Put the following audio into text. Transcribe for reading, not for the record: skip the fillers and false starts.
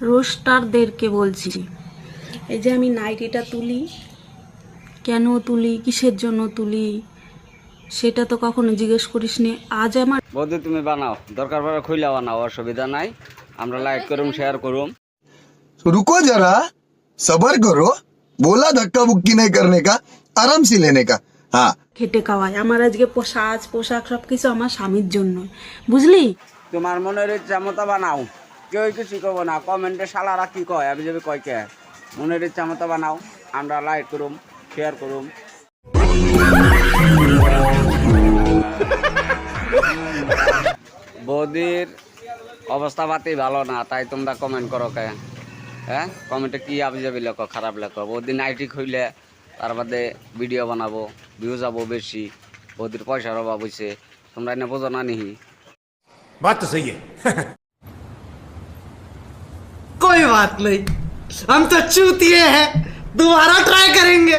রোস্টারদেরকে বলছি, এই যে আমি নাইটিটা তুলি, কেন তুলি, কিসের জন্য তুলি, সেটা তো কখনো জিজ্ঞেস করিসনি। আজ আমার বৌদি তুমি বানাও, দরকার পড়ে খুইলা বানাও, অসুবিধা নাই। আমরা লাইক করুম, শেয়ার করুম। रुको जरा, सबर करो। बोला धक्का बुक्की नहीं करने का, आराम से लेने का। हाँ খেটে খাওয়াই। আমার আজকে সাজ পোশাক সবকিছু আমার স্বামীর জন্য, বুঝলি? তোমার মনের ইচ্ছা মতো বানাও, কেউ কিছু কব না। কমেন্টে শালারা কি কয় আমি যাবি কয় কে, মনের ইচ্ছা মতো বানাও, আমরা লাইক করুম, শেয়ার করুম। বৌদির অবস্থা পাতি ভালো না, তাই তোমরা কমেন্ট করো কে? হ্যাঁ, কমেন্টে কি আবি যাবি লেখো, খারাপ লেখো। বৌদি নাইটি খুইলে তার বাদে ভিডিও বানাবো, ভিউ যাবো বেশি, বৌদির পয়সার অভাব হয়েছে, তোমরা এনে বোঝো না নিহি? बात तो सही है। कोई बात नहीं, हम तो चूतिए हैं, दोबारा ट्राई करेंगे।